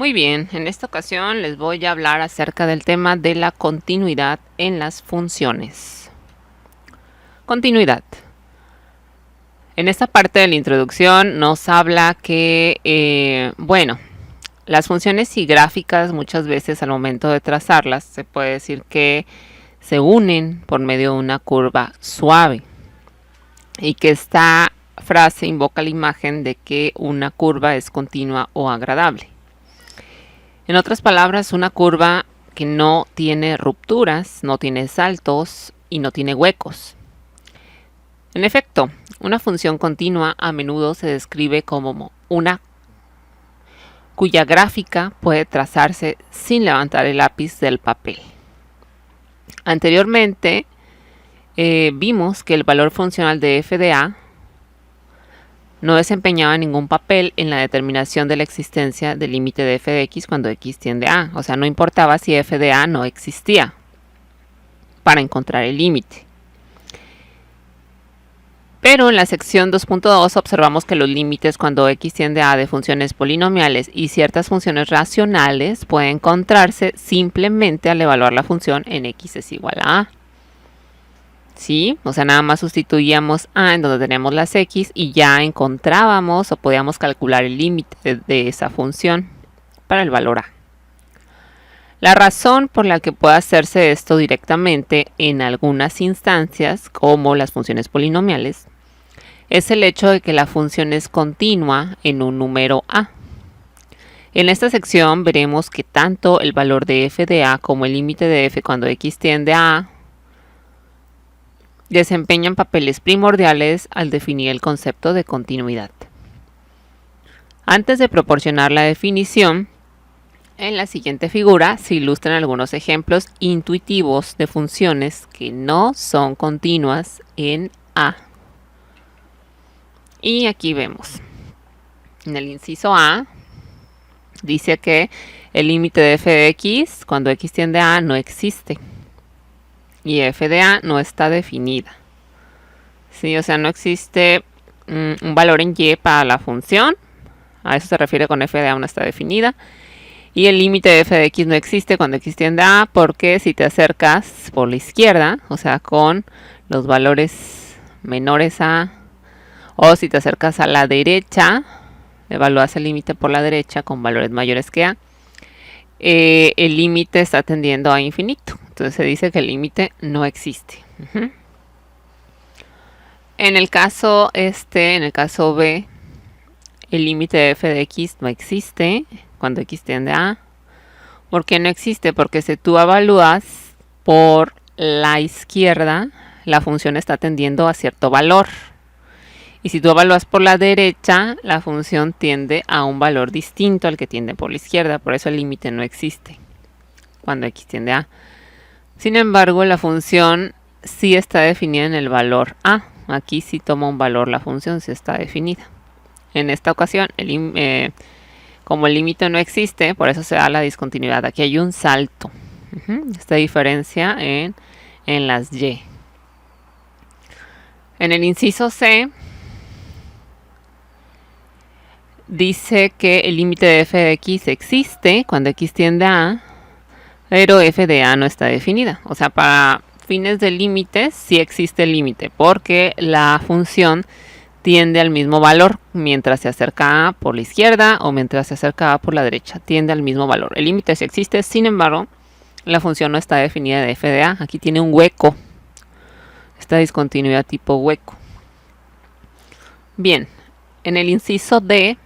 Muy bien, en esta ocasión les voy a hablar acerca del tema de la continuidad en las funciones. Continuidad. En esta parte de la introducción nos habla que, las funciones y gráficas muchas veces al momento de trazarlas se puede decir que se unen por medio de una curva suave y que esta frase invoca la imagen de que una curva es continua o agradable. En otras palabras, una curva que no tiene rupturas, no tiene saltos y no tiene huecos. En efecto, una función continua a menudo se describe como una cuya gráfica puede trazarse sin levantar el lápiz del papel. Anteriormente vimos que el valor funcional de f de a no desempeñaba ningún papel en la determinación de la existencia del límite de f de x cuando x tiende a a. O sea, no importaba si f de a no existía para encontrar el límite. Pero en la sección 2.2 observamos que los límites cuando x tiende a de funciones polinomiales y ciertas funciones racionales pueden encontrarse simplemente al evaluar la función en x es igual a a. ¿Sí? O sea, nada más sustituíamos a en donde teníamos las x y ya encontrábamos o podíamos calcular el límite de esa función para el valor a. La razón por la que puede hacerse esto directamente en algunas instancias, como las funciones polinomiales, es el hecho de que la función es continua en un número a. En esta sección veremos que tanto el valor de f de a como el límite de f cuando x tiende a a desempeñan papeles primordiales al definir el concepto de continuidad. Antes de proporcionar la definición, en la siguiente figura se ilustran algunos ejemplos intuitivos de funciones que no son continuas en a. Y aquí vemos, en el inciso a, dice que el límite de f de x cuando x tiende a no existe. Y f de a no está definida. ¿Sí? O sea, no existe un valor en y para la función. A eso se refiere con f de a no está definida. Y el límite de f de x no existe cuando x tiende a porque si te acercas por la izquierda, o sea, con los valores menores a, o si te acercas a la derecha, evalúas el límite por la derecha con valores mayores que a, el límite está tendiendo a infinito. Entonces se dice que el límite no existe. En el caso B, el límite de f de x no existe cuando x tiende a. ¿Por qué no existe? Porque si tú evalúas por la izquierda, la función está tendiendo a cierto valor. Y si tú evalúas por la derecha, la función tiende a un valor distinto al que tiende por la izquierda. Por eso el límite no existe cuando x tiende a. Sin embargo, la función sí está definida en el valor a. Aquí sí toma un valor la función, sí está definida. En esta ocasión, como el límite no existe, por eso se da la discontinuidad. Aquí hay un salto. Esta diferencia en las y. En el inciso C, dice que el límite de f de x existe cuando x tiende a a, pero f de a no está definida. O sea, para fines de límites sí existe el límite, porque la función tiende al mismo valor mientras se acerca a por la izquierda o mientras se acerca a por la derecha. Tiende al mismo valor. El límite sí existe, sin embargo, la función no está definida de f de a. Aquí tiene un hueco. Esta discontinuidad tipo hueco. Bien, en el inciso D,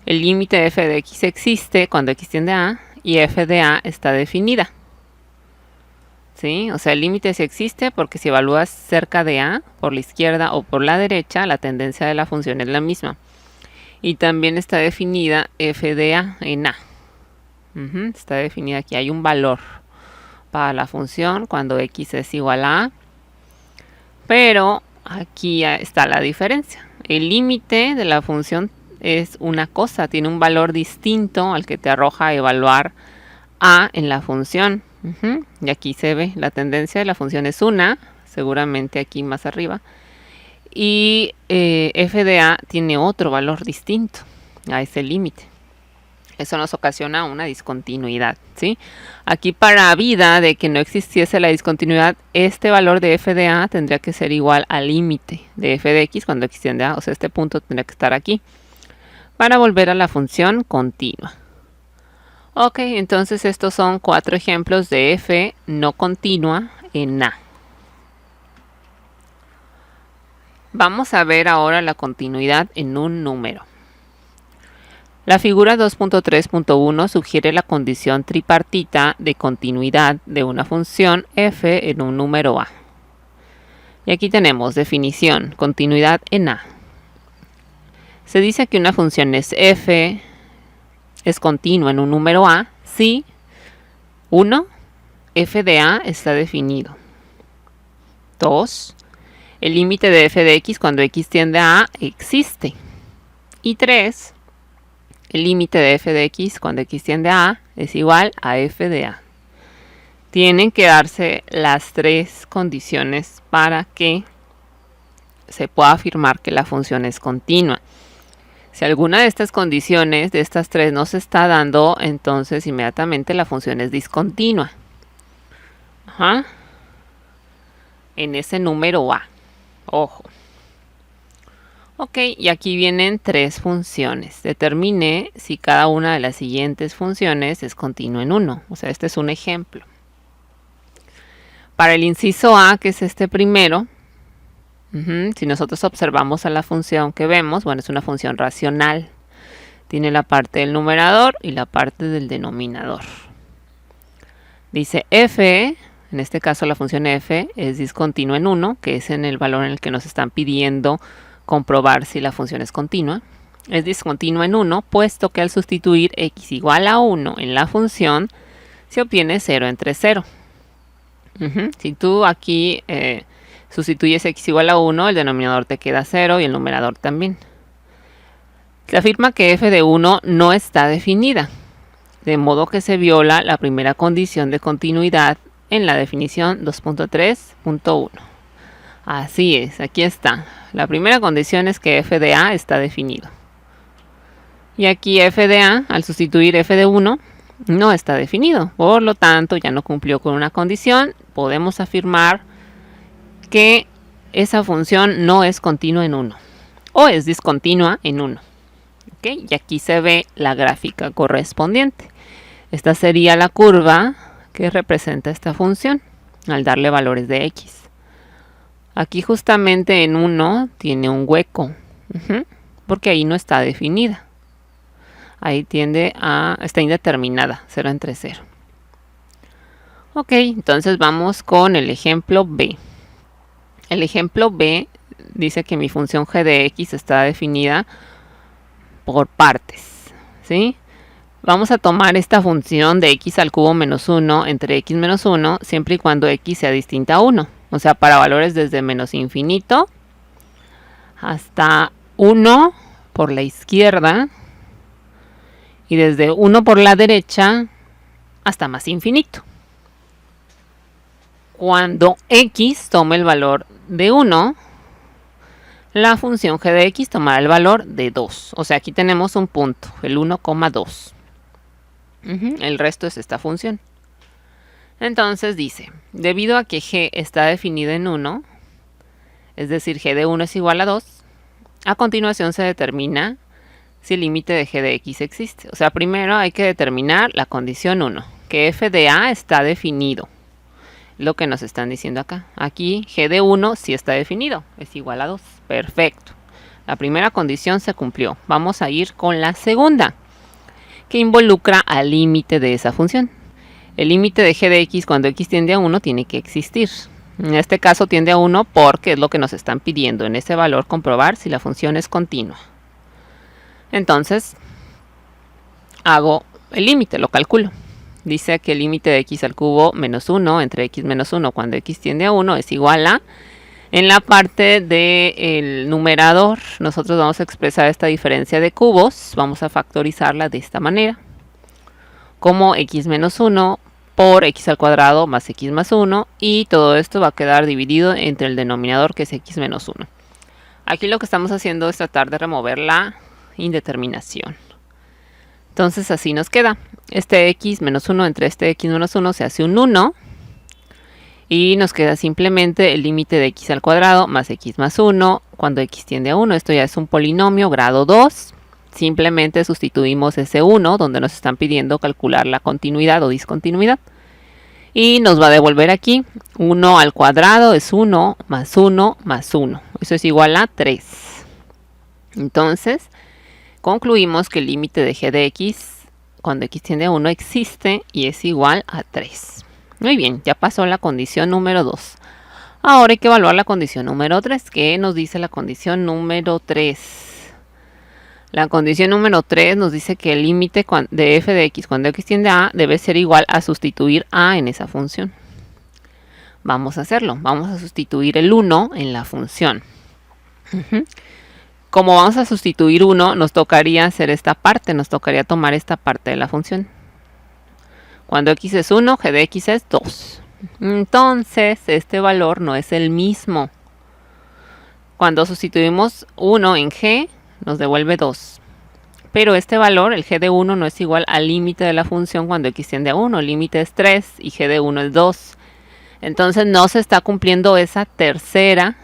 el límite de f de x existe cuando x tiende a a y f de a está definida. ¿Sí? O sea, el límite sí existe porque si evalúas cerca de a, por la izquierda o por la derecha, la tendencia de la función es la misma. Y también está definida f de a en a. Está definida aquí, hay un valor para la función cuando x es igual a a. Pero aquí está la diferencia. El límite de la función es una cosa, tiene un valor distinto al que te arroja evaluar a en la función. Y aquí se ve, la tendencia de la función es 1, seguramente aquí más arriba. Y f de a tiene otro valor distinto a ese límite. Eso nos ocasiona una discontinuidad, ¿sí? Aquí para vida de que no existiese la discontinuidad, este valor de f de a tendría que ser igual al límite de f de x cuando x tiende a, o sea, este punto tendría que estar aquí para volver a la función continua. Ok, entonces estos son 4 ejemplos de f no continua en a. Vamos a ver ahora la continuidad en un número. La figura 2.3.1 sugiere la condición tripartita de continuidad de una función f en un número a. Y aquí tenemos definición, continuidad en a. Se dice que una función es f, es continua en un número a, si 1. F de a está definido. 2. El límite de f de x cuando x tiende a existe. Y 3. El límite de f de x cuando x tiende a a es igual a f de a. Tienen que darse las 3 condiciones para que se pueda afirmar que la función es continua. Si alguna de estas condiciones, de estas 3, no se está dando, entonces inmediatamente la función es discontinua. En ese número a. Ojo. Ok, y aquí vienen 3 funciones. Determine si cada una de las siguientes funciones es continua en 1. O sea, este es un ejemplo. Para el inciso a, que es este primero, si nosotros observamos a la función que vemos, bueno, es una función racional. Tiene la parte del numerador y la parte del denominador. Dice f, en este caso la función f es discontinua en 1, que es en el valor en el que nos están pidiendo comprobar si la función es continua. Es discontinua en 1, puesto que al sustituir x igual a 1 en la función, se obtiene 0 entre 0. Si tú aquí sustituyes x igual a 1, el denominador te queda 0 y el numerador también. Se afirma que f de 1 no está definida, de modo que se viola la primera condición de continuidad en la definición 2.3.1. Así es, aquí está. La primera condición es que f de a está definido. Y aquí f de a, al sustituir f de 1, no está definido. Por lo tanto, ya no cumplió con una condición. Podemos afirmar que esa función no es continua en 1. O es discontinua en 1. ¿Okay? Y aquí se ve la gráfica correspondiente. Esta sería la curva que representa esta función al darle valores de x. Aquí justamente en 1 tiene un hueco, porque ahí no está definida. Ahí está indeterminada, 0 entre 0. Ok, entonces vamos con el ejemplo B. El ejemplo B dice que mi función g de x está definida por partes, ¿sí? Vamos a tomar esta función de x al cubo menos 1 entre x menos 1 siempre y cuando x sea distinta a 1. O sea, para valores desde menos infinito hasta 1 por la izquierda y desde 1 por la derecha hasta más infinito. Cuando x tome el valor de 1, la función g de x tomará el valor de 2. O sea, aquí tenemos un punto, el 1,2. El resto es esta función. Entonces dice, debido a que g está definido en 1, es decir, g de 1 es igual a 2, a continuación se determina si el límite de g de x existe. O sea, primero hay que determinar la condición 1, que f de a está definido. Lo que nos están diciendo acá. Aquí g de 1 sí está definido, es igual a 2. Perfecto. La primera condición se cumplió. Vamos a ir con la segunda, que involucra al límite de esa función. El límite de g de x cuando x tiende a 1 tiene que existir. En este caso tiende a 1 porque es lo que nos están pidiendo en ese valor comprobar si la función es continua. Entonces, hago el límite, lo calculo. Dice que el límite de x al cubo menos 1 entre x menos 1 cuando x tiende a 1 es igual a... En la parte del numerador, nosotros vamos a expresar esta diferencia de cubos. Vamos a factorizarla de esta manera. Como x menos 1 por x al cuadrado más x más 1. Y todo esto va a quedar dividido entre el denominador, que es x menos 1. Aquí lo que estamos haciendo es tratar de remover la indeterminación. Entonces así nos queda. Este x menos 1 entre este x menos 1 se hace un 1. Y nos queda simplemente el límite de x al cuadrado más x más 1 cuando x tiende a 1. Esto ya es un polinomio grado 2. Simplemente sustituimos ese 1 donde nos están pidiendo calcular la continuidad o discontinuidad. Y nos va a devolver aquí 1 al cuadrado es 1 más 1 más 1. Eso es igual a 3. Entonces, concluimos que el límite de g de x cuando x tiende a 1 existe y es igual a 3. Muy bien, ya pasó la condición número 2. Ahora hay que evaluar la condición número 3. ¿Qué nos dice la condición número 3? La condición número 3 nos dice que el límite de f de x cuando x tiende a debe ser igual a sustituir a en esa función. Vamos a hacerlo. Vamos a sustituir el 1 en la función. Como vamos a sustituir 1, nos tocaría hacer esta parte. Nos tocaría tomar esta parte de la función. Cuando x es 1, g de x es 2. Entonces, este valor no es el mismo. Cuando sustituimos 1 en g, nos devuelve 2. Pero este valor, el g de 1, no es igual al límite de la función cuando x tiende a 1. El límite es 3 y g de 1 es 2. Entonces, no se está cumpliendo esa tercera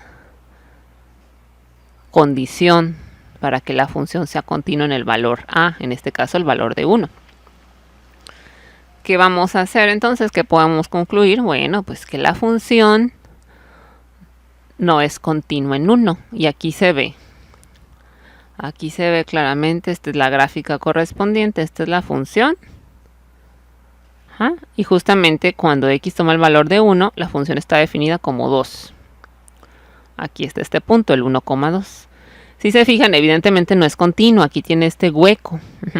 condición para que la función sea continua en el valor a, en este caso el valor de 1. ¿Qué vamos a hacer entonces? ¿Qué podemos concluir? Bueno, pues que la función no es continua en 1. Y aquí se ve. Aquí se ve claramente, esta es la gráfica correspondiente, esta es la función. Y justamente cuando x toma el valor de 1, la función está definida como 2. Aquí está este punto, el 1,2. Si se fijan, evidentemente no es continua, aquí tiene este hueco.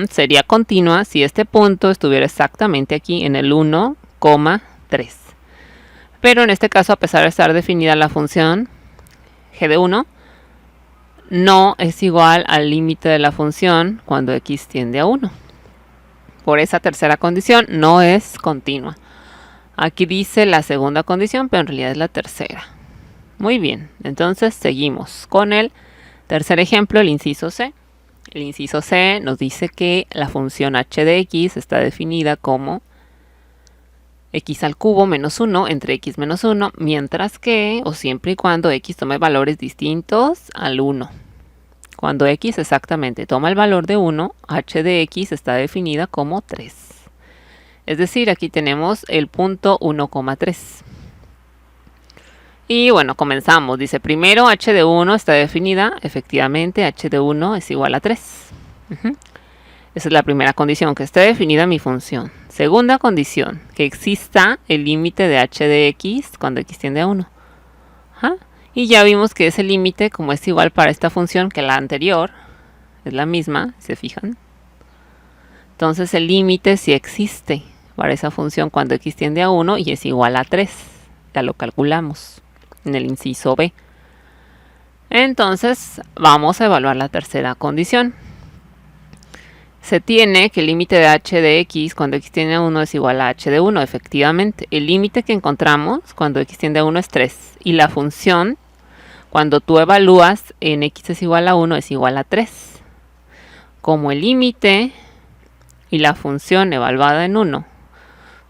Sería continua si este punto estuviera exactamente aquí en el 1,3. Pero en este caso, a pesar de estar definida la función g de 1, no es igual al límite de la función cuando x tiende a 1. Por esa tercera condición no es continua. Aquí dice la segunda condición, pero en realidad es la tercera. Muy bien, entonces seguimos con el tercer ejemplo, el inciso C. El inciso C nos dice que la función h de x está definida como x al cubo menos 1 entre x menos 1, mientras que, o siempre y cuando x tome valores distintos al 1. Cuando x exactamente toma el valor de 1, h de x está definida como 3. Es decir, aquí tenemos el punto 1,3. Y bueno, comenzamos. Dice, primero h de 1 está definida. Efectivamente, h de 1 es igual a 3. Esa es la primera condición, que esté definida mi función. Segunda condición, que exista el límite de h de x cuando x tiende a 1. Y ya vimos que ese límite, como es igual para esta función que la anterior, es la misma, ¿se fijan? Entonces el límite sí existe para esa función cuando x tiende a 1 y es igual a 3. Ya lo calculamos en el inciso B. Entonces vamos a evaluar la tercera condición. Se tiene que el límite de h de x cuando x tiende a 1 es igual a h de 1. Efectivamente, el límite que encontramos cuando x tiende a 1 es 3. Y la función, cuando tú evalúas en x es igual a 1, es igual a 3. Como el límite y la función evaluada en 1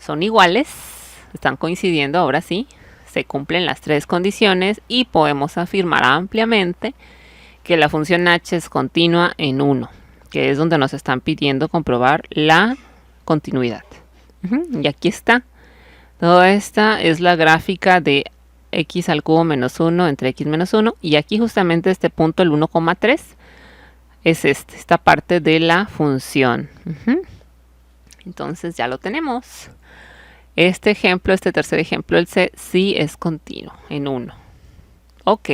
son iguales, están coincidiendo ahora sí, se cumplen las tres condiciones y podemos afirmar ampliamente que la función h es continua en 1, que es donde nos están pidiendo comprobar la continuidad. Y aquí está. Toda esta es la gráfica de x al cubo menos 1 entre x menos 1. Y aquí justamente este punto, el 1,3, es esta parte de la función. Entonces ya lo tenemos. Este ejemplo, este tercer ejemplo, el C, sí es continuo en 1. Ok.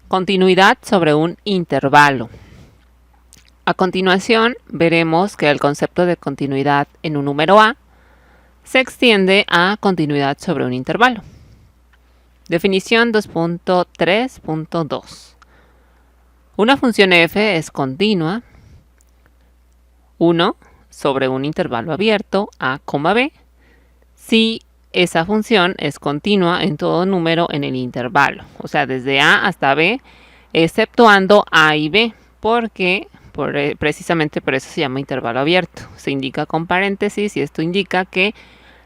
Continuidad sobre un intervalo. A continuación veremos que el concepto de continuidad en un número A se extiende a continuidad sobre un intervalo. Definición 2.3.2. Una función f es continua 1 sobre un intervalo abierto a, B si esa función es continua en todo número en el intervalo, o sea, desde a hasta b, exceptuando a y b, porque precisamente por eso se llama intervalo abierto. Se indica con paréntesis y esto indica que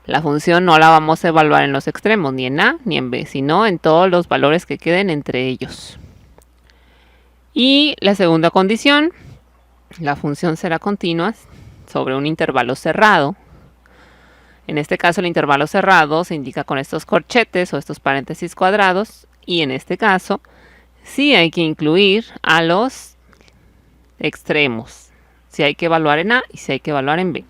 la función no la vamos a evaluar en los extremos, ni en a ni en b, sino en todos los valores que queden entre ellos. Y la segunda condición, la función será continua sobre un intervalo cerrado. En este caso el intervalo cerrado se indica con estos corchetes o estos paréntesis cuadrados, y en este caso sí hay que incluir a los extremos. Sí hay que evaluar en A y sí hay que evaluar en B.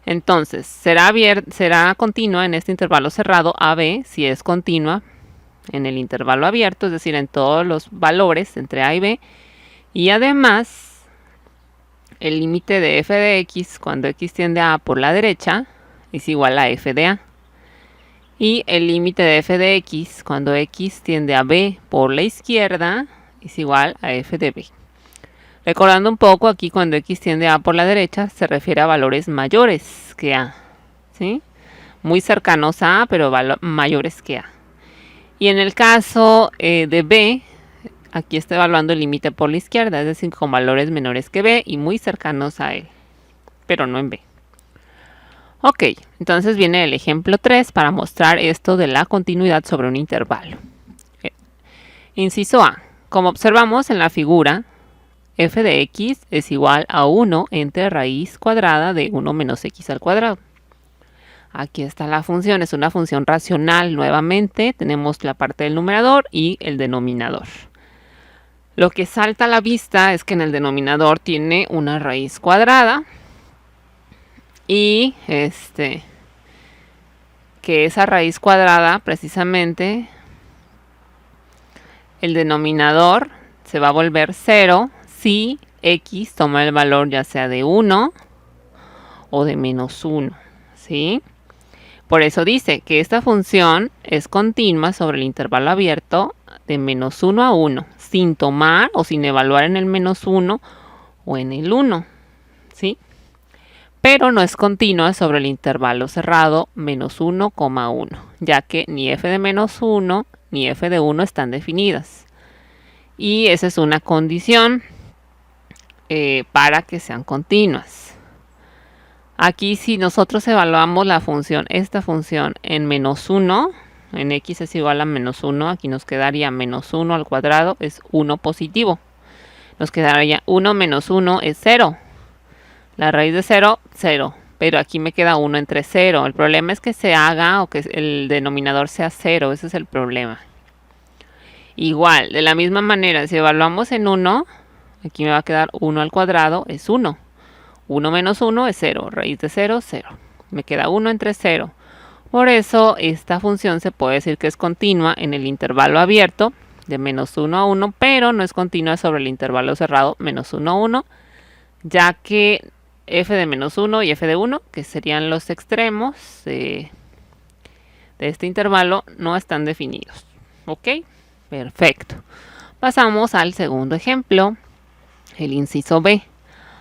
Entonces, será continua en este intervalo cerrado AB si es continua en el intervalo abierto, es decir, en todos los valores entre A y B. Y además, el límite de f de x cuando x tiende a por la derecha es igual a f de a. Y el límite de f de x cuando x tiende a b por la izquierda es igual a f de b. Recordando un poco, aquí cuando x tiende a por la derecha se refiere a valores mayores que a, ¿sí? Muy cercanos a a, pero mayores que a. Y en el caso de b, aquí está evaluando el límite por la izquierda, es decir, con valores menores que b y muy cercanos a él, pero no en b. Ok, entonces viene el ejemplo 3 para mostrar esto de la continuidad sobre un intervalo. Inciso A. Como observamos en la figura, f de x es igual a 1 entre raíz cuadrada de 1 menos x al cuadrado. Aquí está la función, es una función racional nuevamente. Tenemos la parte del numerador y el denominador. Lo que salta a la vista es que en el denominador tiene una raíz cuadrada. Y que esa raíz cuadrada, precisamente, el denominador se va a volver 0 si x toma el valor ya sea de 1 o de menos 1, ¿sí? Por eso dice que esta función es continua sobre el intervalo abierto de menos 1 a 1, sin tomar o sin evaluar en el menos 1 o en el 1, ¿sí? Pero no es continua sobre el intervalo cerrado menos 1,1, ya que ni f de menos 1 ni f de 1 están definidas. Y esa es una condición para que sean continuas. Aquí si nosotros evaluamos la función, esta función en menos 1, en x es igual a menos 1, aquí nos quedaría menos 1 al cuadrado, es 1 positivo. Nos quedaría 1 menos 1 es 0. La raíz de 0, 0. Pero aquí me queda 1 entre 0. El problema es que se haga o que el denominador sea 0. Ese es el problema. Igual, de la misma manera, si evaluamos en 1, aquí me va a quedar 1 al cuadrado, es 1. 1 menos 1 es 0. Raíz de 0, 0. Me queda 1 entre 0. Por eso, esta función se puede decir que es continua en el intervalo abierto de menos 1 a 1, pero no es continua sobre el intervalo cerrado menos 1 a 1, ya que f de menos 1 y f de 1, que serían los extremos de este intervalo, no están definidos. ¿Ok? Perfecto. Pasamos al segundo ejemplo, el inciso B.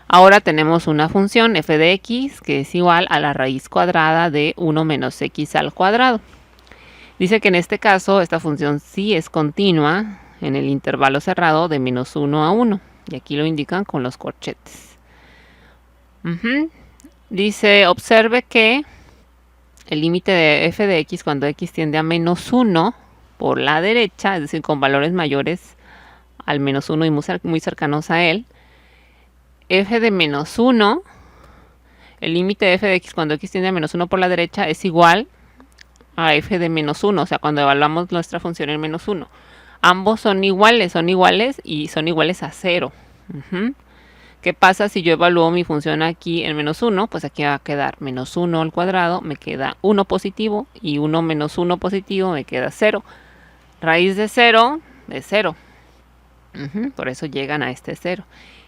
Ahora tenemos una función f de x que es igual a la raíz cuadrada de 1 menos x al cuadrado. Dice que en este caso esta función sí es continua en el intervalo cerrado de menos 1 a 1. Y aquí lo indican con los corchetes. Dice, observe que el límite de f de x cuando x tiende a menos 1 por la derecha, es decir, con valores mayores al menos 1 y muy cercanos a él, f de menos 1, el límite de f de x cuando x tiende a menos 1 por la derecha es igual a f de menos 1, o sea, cuando evaluamos nuestra función en menos 1. Ambos son iguales y son iguales a 0. ¿Qué pasa si yo evalúo mi función aquí en menos 1? Pues aquí va a quedar menos 1 al cuadrado, me queda 1 positivo, y 1 menos 1 positivo me queda 0. Raíz de 0 es 0. Por eso llegan a este 0.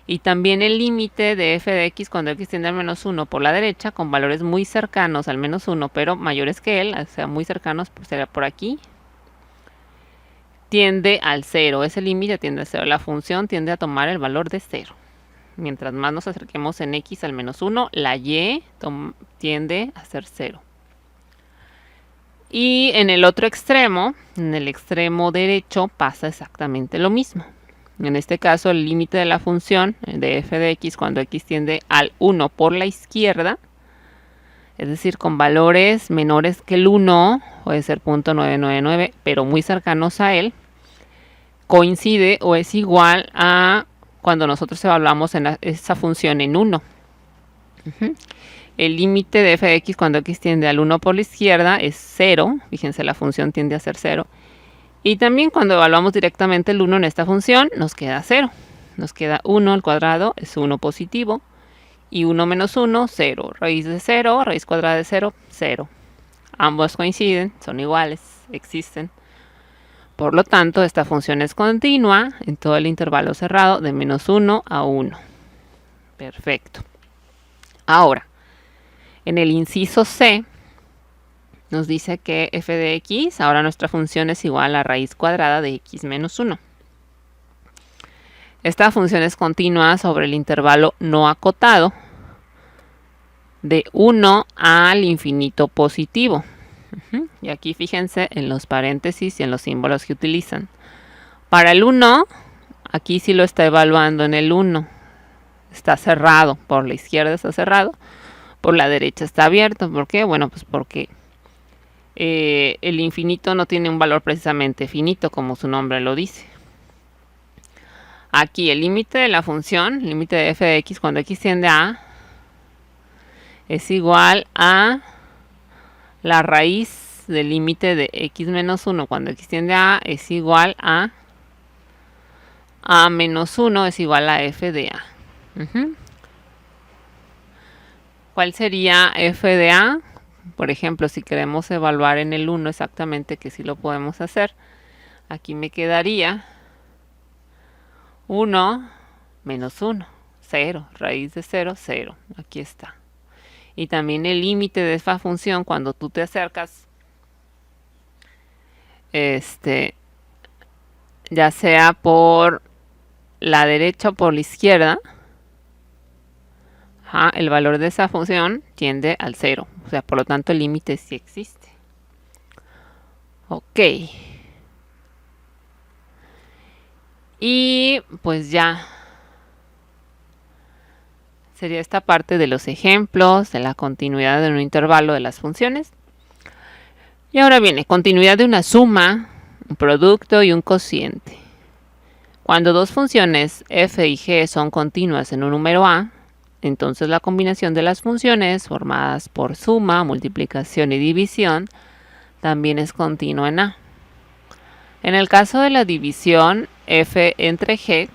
Y también el límite de f de x cuando x tiende al menos 1 por la derecha, con valores muy cercanos al menos 1, pero mayores que él, o sea, muy cercanos, pues será por aquí, tiende al 0. Ese límite tiende al 0. La función tiende a tomar el valor de 0. Mientras más nos acerquemos en x al menos 1, la y tiende a ser 0. Y en el otro extremo, en el extremo derecho, pasa exactamente lo mismo. En este caso, el límite de la función de f de x cuando x tiende al 1 por la izquierda, es decir, con valores menores que el 1, puede ser 0.999, pero muy cercanos a él, coincide o es igual a cuando nosotros evaluamos esa función en 1. El límite de f de x cuando x tiende al 1 por la izquierda es 0. Fíjense, la función tiende a ser 0. Y también cuando evaluamos directamente el 1 en esta función, nos queda 0. Nos queda 1 al cuadrado, es 1 positivo. Y 1 menos 1, 0. Raíz de 0, raíz cuadrada de 0, 0. Ambos coinciden, son iguales, existen. Por lo tanto, esta función es continua en todo el intervalo cerrado de menos 1 a 1. Perfecto. Ahora, en el inciso C, nos dice que f de x, ahora nuestra función es igual a raíz cuadrada de x menos 1. Esta función es continua sobre el intervalo no acotado de 1 al infinito positivo. Y aquí fíjense en los paréntesis y en los símbolos que utilizan. Para el 1, aquí sí lo está evaluando en el 1. Está cerrado, por la izquierda está cerrado, por la derecha está abierto. ¿Por qué? Bueno, pues porque el infinito no tiene un valor precisamente finito, como su nombre lo dice. Aquí el límite de la función, el límite de f de x cuando x tiende a A, es igual a la raíz del límite de x menos 1 cuando x tiende a A es igual a menos 1 es igual a f de A. ¿Cuál sería f de A? Por ejemplo, si queremos evaluar en el 1 exactamente, que sí lo podemos hacer, aquí me quedaría 1 menos 1, 0, raíz de 0, 0. Aquí está. Y también el límite de esta función cuando tú te acercas, ya sea por la derecha o por la izquierda, el valor de esa función tiende al 0. O sea, por lo tanto el límite sí existe. Ok. Y pues ya sería esta parte de los ejemplos, de la continuidad de un intervalo de las funciones. Y ahora viene continuidad de una suma, un producto y un cociente. Cuando dos funciones f y g son continuas en un número a, entonces la combinación de las funciones formadas por suma, multiplicación y división también es continua en a. En el caso de la división f entre g,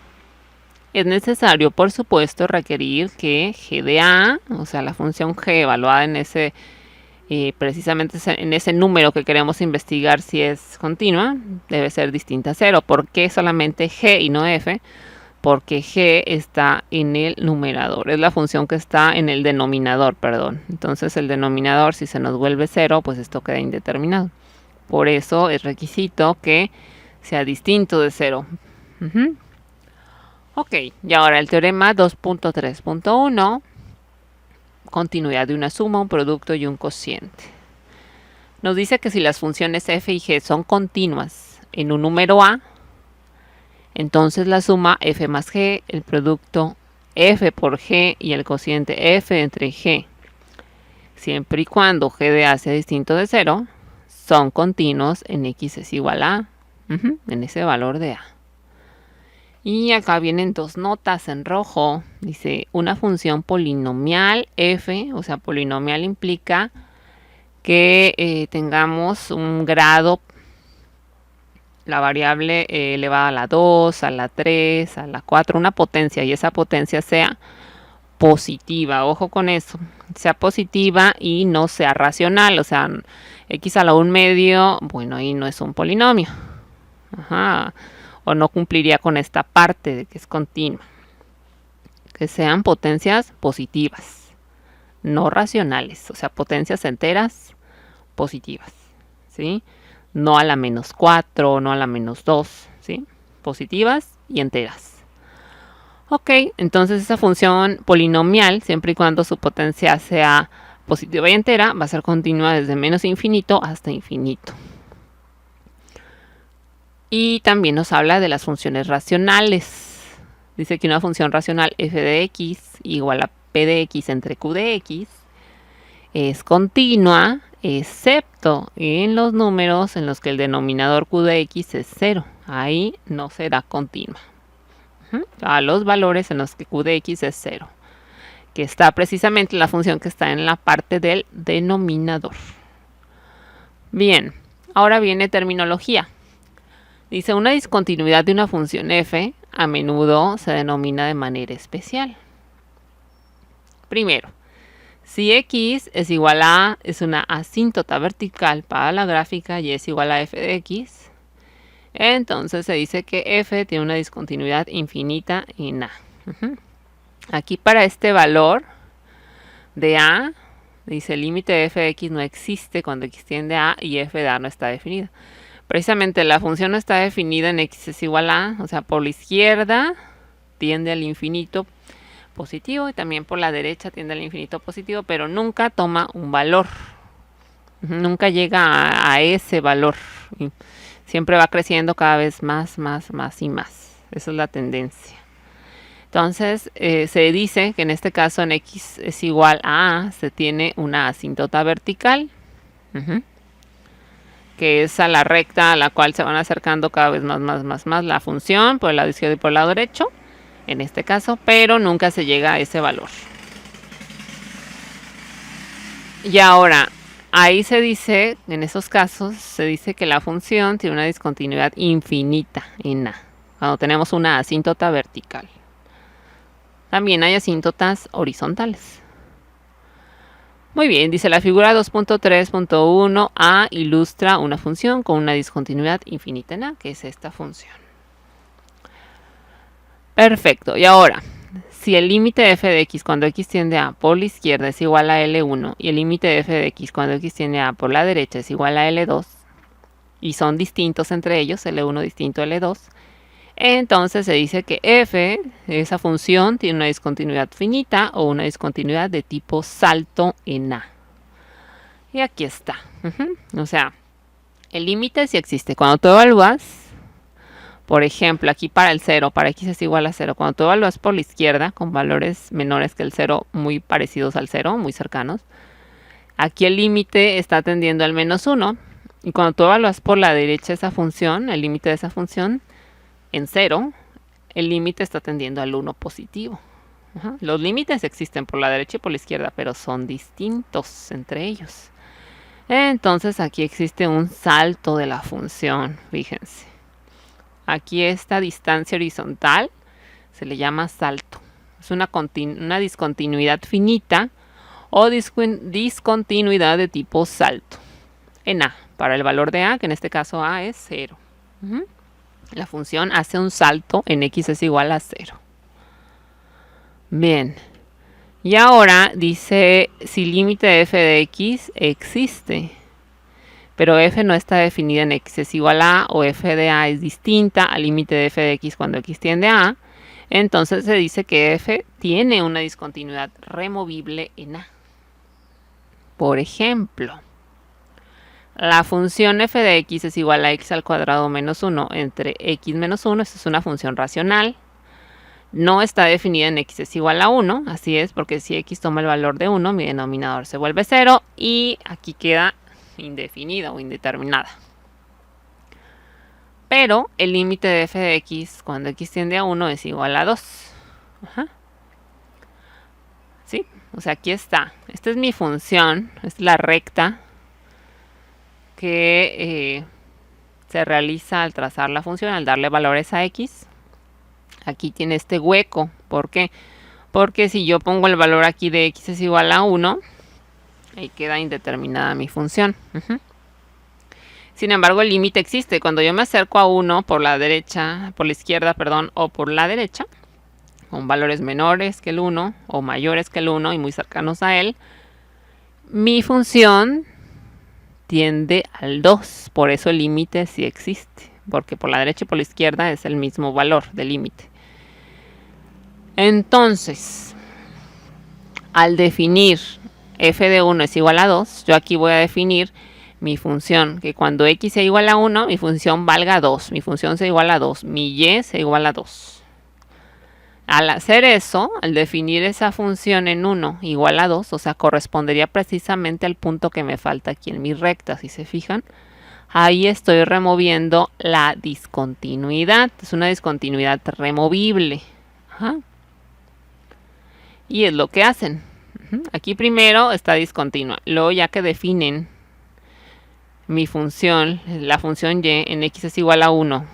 es necesario, por supuesto, requerir que g de a, o sea, la función g evaluada en ese, precisamente en ese número que queremos investigar si es continua, debe ser distinta a 0. ¿Por qué solamente g y no f? Porque g está en el numerador, es la función que está en el denominador, perdón. Entonces el denominador, si se nos vuelve 0, pues esto queda indeterminado. Por eso es requisito que sea distinto de 0. Ok, y ahora el teorema 2.3.1, continuidad de una suma, un producto y un cociente. Nos dice que si las funciones f y g son continuas en un número a, entonces la suma f más g, el producto f por g y el cociente f entre g, siempre y cuando g de a sea distinto de 0, son continuos en x es igual a, en ese valor de a. Y acá vienen dos notas en rojo. Dice una función polinomial f, o sea, polinomial implica que tengamos un grado, la variable elevada a la 2, a la 3, a la 4, una potencia, y esa potencia sea positiva. Ojo con eso, sea positiva y no sea racional, o sea, x a la 1/2, bueno, ahí no es un polinomio. O no cumpliría con esta parte de que es continua. Que sean potencias positivas, no racionales, o sea, potencias enteras positivas, ¿sí? No a la menos 4, no a la menos 2, ¿sí? Positivas y enteras. Ok, entonces esa función polinomial, siempre y cuando su potencia sea positiva y entera, va a ser continua desde menos infinito hasta infinito. Y también nos habla de las funciones racionales. Dice que una función racional f de x igual a p de x entre q de x es continua, excepto en los números en los que el denominador q de x es 0. Ahí no será continua. A los valores en los que q de x es 0, que está precisamente la función que está en la parte del denominador. Bien, ahora viene terminología. Dice, una discontinuidad de una función f a menudo se denomina de manera especial. Primero, si x es igual a, es una asíntota vertical para la gráfica y es igual a f de x, entonces se dice que f tiene una discontinuidad infinita en a. Aquí para este valor de a, dice el límite de f de x no existe cuando x tiende a y f de a no está definida. Precisamente la función no está definida en x es igual a, o sea, por la izquierda tiende al infinito positivo y también por la derecha tiende al infinito positivo, pero nunca toma un valor. Nunca llega a ese valor. Siempre va creciendo cada vez más y más. Esa es la tendencia. Entonces, se dice que en este caso en x es igual a se tiene una asíntota vertical, que es a la recta a la cual se van acercando cada vez más la función por el lado izquierdo y por el lado derecho, en este caso, pero nunca se llega a ese valor. Y ahora, ahí se dice, en esos casos, se dice que la función tiene una discontinuidad infinita en a, cuando tenemos una asíntota vertical. También hay asíntotas horizontales. Muy bien, dice la figura 2.3.1a ilustra una función con una discontinuidad infinita en a, que es esta función. Perfecto, y ahora, si el límite de f de x cuando x tiende a por la izquierda es igual a L1 y el límite de f de x cuando x tiende a por la derecha es igual a L2 y son distintos entre ellos, L1 distinto a L2, entonces se dice que f, esa función, tiene una discontinuidad finita o una discontinuidad de tipo salto en a. Y aquí está. O sea, el límite sí existe. Cuando tú evalúas, por ejemplo, aquí para el 0, para x es igual a 0. Cuando tú evalúas por la izquierda, con valores menores que el 0, muy parecidos al 0, muy cercanos, aquí el límite está tendiendo al menos 1. Y cuando tú evalúas por la derecha esa función, el límite de esa función, en 0, el límite está tendiendo al 1 positivo. Los límites existen por la derecha y por la izquierda, pero son distintos entre ellos. Entonces aquí existe un salto de la función, fíjense. Aquí esta distancia horizontal se le llama salto. Es una discontinuidad finita o discontinuidad de tipo salto en a, para el valor de a, que en este caso a es 0. La función hace un salto en x es igual a 0. Bien. Y ahora dice si límite de f de x existe, pero f no está definida en x es igual a o f de a es distinta al límite de f de x cuando x tiende a a, entonces se dice que f tiene una discontinuidad removible en a. Por ejemplo, la función f de x es igual a x al cuadrado menos 1 entre x menos 1. Esta es una función racional. No está definida en x es igual a 1. Así es, porque si x toma el valor de 1, mi denominador se vuelve 0 y aquí queda indefinida o indeterminada. Pero el límite de f de x cuando x tiende a 1 es igual a 2. ¿Sí? O sea, aquí está. Esta es mi función. Esta es la recta que se realiza al trazar la función, al darle valores a x. Aquí tiene este hueco. ¿Por qué? Porque si yo pongo el valor aquí de x es igual a 1, ahí queda indeterminada mi función. Sin embargo, el límite existe. Cuando yo me acerco a 1 por la derecha, por la izquierda, perdón, o por la derecha, con valores menores que el 1 o mayores que el 1 y muy cercanos a él, mi función tiende al 2. Por eso el límite sí existe, porque por la derecha y por la izquierda es el mismo valor del límite. Entonces, al definir f de 1 es igual a 2, yo aquí voy a definir mi función, que cuando x sea igual a 1, mi función valga 2, mi función sea igual a 2, mi y sea igual a 2. Al hacer eso, al definir esa función en 1 igual a 2, o sea, correspondería precisamente al punto que me falta aquí en mi recta, si se fijan. Ahí estoy removiendo la discontinuidad, es una discontinuidad removible. Ajá. Y es lo que hacen. Aquí primero está discontinua, luego ya que definen mi función, la función y en x es igual a 1,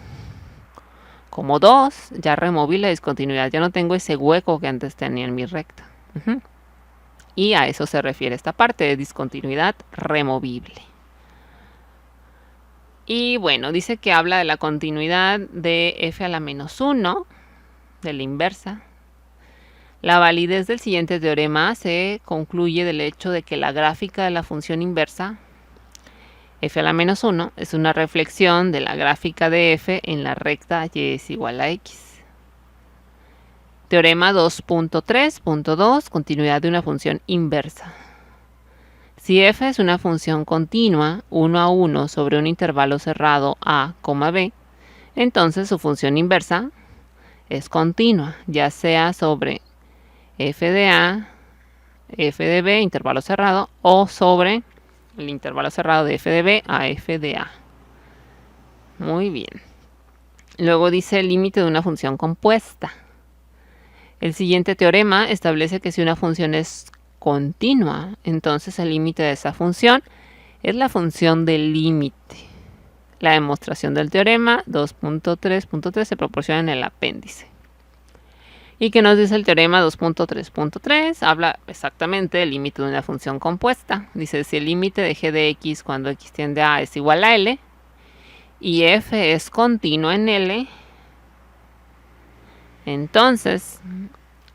como 2, ya removí la discontinuidad, ya no tengo ese hueco que antes tenía en mi recta. Y a eso se refiere esta parte de discontinuidad removible. Y bueno, dice que habla de la continuidad de f a la menos 1, de la inversa. La validez del siguiente teorema se concluye del hecho de que la gráfica de la función inversa f a la menos 1 es una reflexión de la gráfica de f en la recta y es igual a x. Teorema 2.3.2, continuidad de una función inversa. Si f es una función continua 1 a 1 sobre un intervalo cerrado a, b, entonces su función inversa es continua, ya sea sobre f de a, f de b, intervalo cerrado, o sobre el intervalo cerrado de f de b a f de a. Muy bien. Luego dice el límite de una función compuesta. El siguiente teorema establece que si una función es continua, entonces el límite de esa función es la función del límite. La demostración del teorema 2.3.3 se proporciona en el apéndice. ¿Y qué nos dice el teorema 2.3.3? Habla exactamente del límite de una función compuesta. Dice, si el límite de g de x cuando x tiende a es igual a L, y f es continuo en L, entonces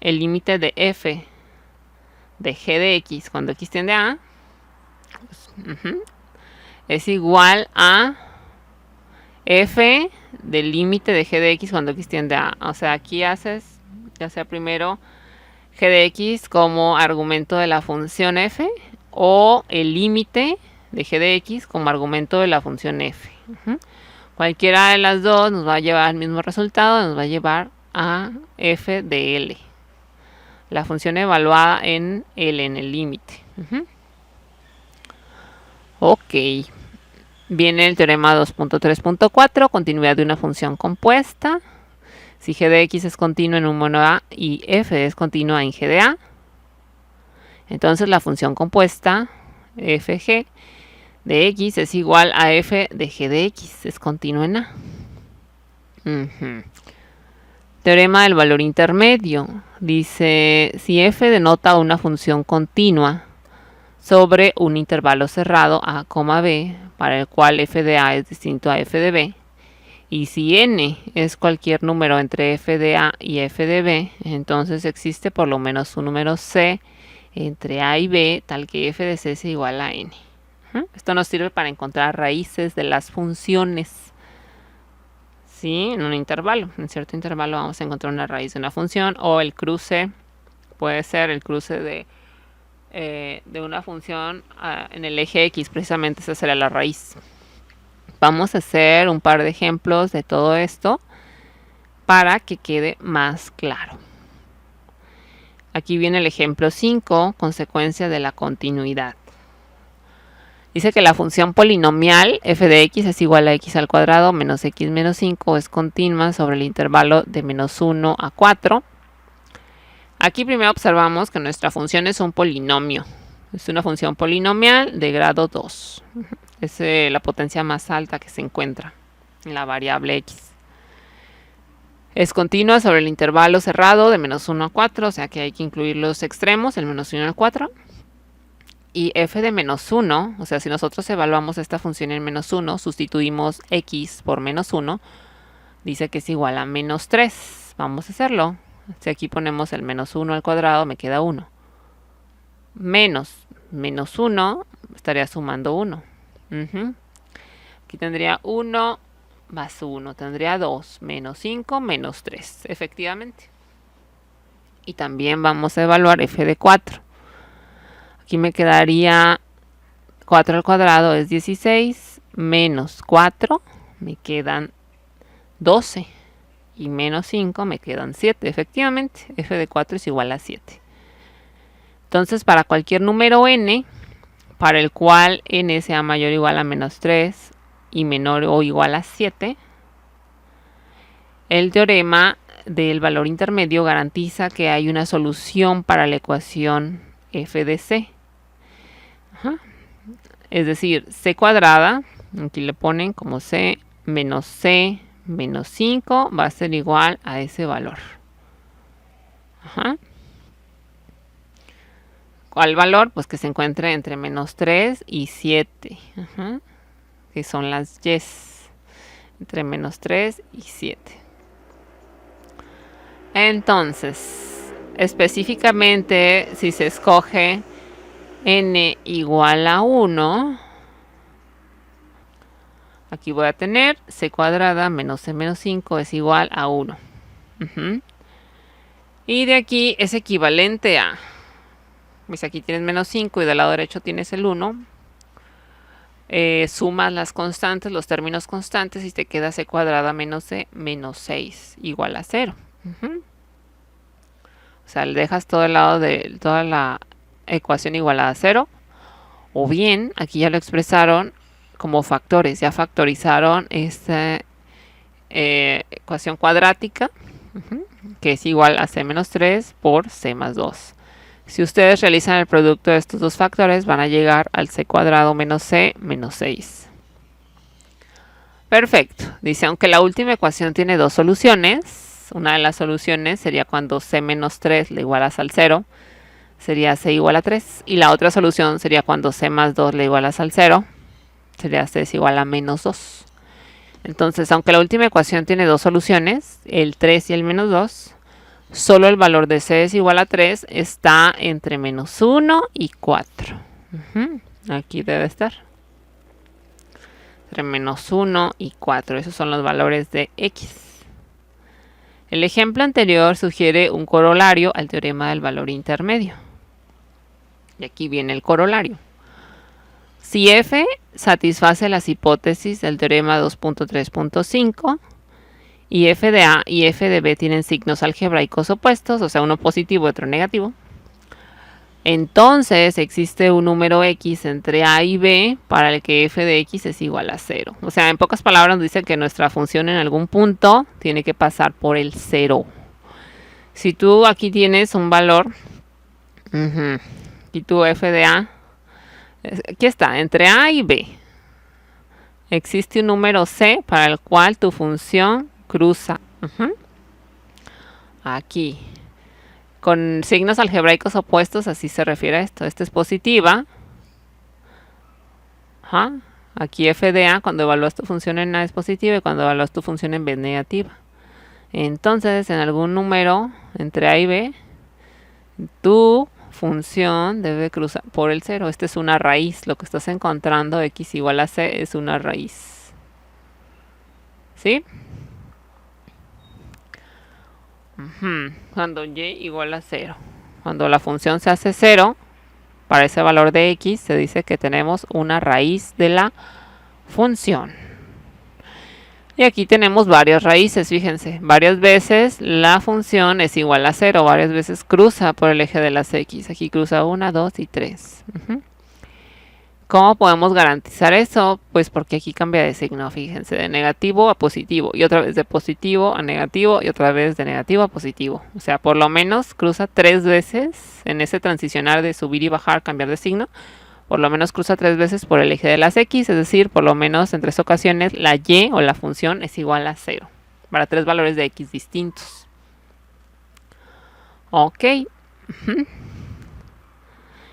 el límite de f de g de x cuando x tiende a pues, es igual a f del límite de g de x cuando x tiende a. O sea, aquí haces ya sea primero g de x como argumento de la función f o el límite de g de x como argumento de la función f. Cualquiera de las dos nos va a llevar al mismo resultado, nos va a llevar a f de L. La función evaluada en L, en el límite. Ok. Viene el teorema 2.3.4, continuidad de una función compuesta. Si g de x es continuo en un mono a y f es continua en g de a, entonces la función compuesta fg de x es igual a f de g de x, es continuo en a. Teorema del valor intermedio. Dice, si f denota una función continua sobre un intervalo cerrado a, b, para el cual f de a es distinto a f de b, y si n es cualquier número entre f de a y f de b, entonces existe por lo menos un número c entre a y b tal que f de c sea igual a n. Esto nos sirve para encontrar raíces de las funciones. ¿Sí? En un intervalo. En cierto intervalo vamos a encontrar una raíz de una función, o el cruce puede ser el cruce de una función en el eje x, precisamente esa será la raíz. Vamos a hacer un par de ejemplos de todo esto para que quede más claro. Aquí viene el ejemplo 5, consecuencia de la continuidad. Dice que la función polinomial f de x es igual a x al cuadrado menos x menos 5 es continua sobre el intervalo de menos 1 a 4. Aquí primero observamos que nuestra función es un polinomio. Es una función polinomial de grado 2. Es la potencia más alta que se encuentra en la variable x. Es continua sobre el intervalo cerrado de menos 1 a 4, o sea que hay que incluir los extremos, el menos 1 al 4. Y f de menos 1, o sea, si nosotros evaluamos esta función en menos 1, sustituimos x por menos 1, dice que es igual a menos 3. Vamos a hacerlo. Si aquí ponemos el menos 1 al cuadrado, me queda 1. Menos 1, estaría sumando 1. Aquí tendría 1 más 1, tendría 2, menos 5, menos 3, efectivamente. Y también vamos a evaluar f de 4. Aquí me quedaría 4 al cuadrado es 16, menos 4 me quedan 12 y menos 5 me quedan 7. Efectivamente, f de 4 es igual a 7. Entonces, para cualquier número n, para el cual n sea mayor o igual a menos 3 y menor o igual a 7, el teorema del valor intermedio garantiza que hay una solución para la ecuación f de c. Es decir, c cuadrada, aquí le ponen como c menos 5 va a ser igual a ese valor. ¿Cuál valor? Pues que se encuentre entre menos 3 y 7, que son las y's, entre menos 3 y 7. Entonces, específicamente, si se escoge n igual a 1, aquí voy a tener c cuadrada menos c menos 5 es igual a 1. Y de aquí es equivalente a, pues aquí tienes menos 5 y del lado derecho tienes el 1. Sumas las constantes, los términos constantes, y te queda c cuadrada menos c menos 6 igual a 0. O sea, le dejas todo el lado de toda la ecuación igualada a 0. O bien, aquí ya lo expresaron como factores. Ya factorizaron esta ecuación cuadrática, que es igual a c menos 3 por c más 2. Si ustedes realizan el producto de estos dos factores, van a llegar al c cuadrado menos c menos 6. Perfecto. Dice, aunque la última ecuación tiene dos soluciones, una de las soluciones sería cuando c menos 3 le igualas al 0, sería c igual a 3. Y la otra solución sería cuando c más 2 le igualas al 0, sería c es igual a menos 2. Entonces, aunque la última ecuación tiene dos soluciones, el 3 y el menos 2, solo el valor de c es igual a 3 está entre menos 1 y 4. Aquí debe estar. Entre menos 1 y 4. Esos son los valores de x. El ejemplo anterior sugiere un corolario al teorema del valor intermedio. Y aquí viene el corolario. Si f satisface las hipótesis del teorema 2.3.5, y f de a y f de b tienen signos algebraicos opuestos, o sea, uno positivo y otro negativo, entonces existe un número x entre a y b para el que f de x es igual a 0. O sea, en pocas palabras nos dice que nuestra función en algún punto tiene que pasar por el 0. Si tú aquí tienes un valor, aquí tu f de a, aquí está, entre a y b, existe un número c para el cual tu función cruza aquí con signos algebraicos opuestos, así se refiere a esto. Esta es positiva. Aquí f de a, cuando evalúas tu función en a es positiva y cuando evalúas tu función en b es negativa. Entonces, en algún número entre a y b, tu función debe cruzar por el 0. Esta es una raíz. Lo que estás encontrando, x igual a c, es una raíz. ¿Sí? Cuando y igual a 0. Cuando la función se hace 0, para ese valor de x se dice que tenemos una raíz de la función. Y aquí tenemos varias raíces, fíjense. Varias veces la función es igual a 0, varias veces cruza por el eje de las x. Aquí cruza 1, 2 y 3. ¿Cómo podemos garantizar eso? Pues porque aquí cambia de signo, fíjense, de negativo a positivo, y otra vez de positivo a negativo, y otra vez de negativo a positivo. O sea, por lo menos cruza 3 veces en ese transicionar de subir y bajar, cambiar de signo. Por lo menos cruza 3 veces por el eje de las x, es decir, por lo menos en 3 ocasiones la y o la función es igual a 0, para 3 valores de x distintos. Ok.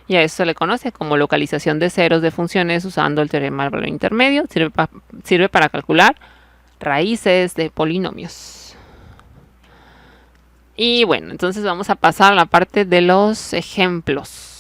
Y a eso se le conoce como localización de ceros de funciones usando el teorema del valor intermedio. Sirve para calcular raíces de polinomios. Y bueno, entonces vamos a pasar a la parte de los ejemplos.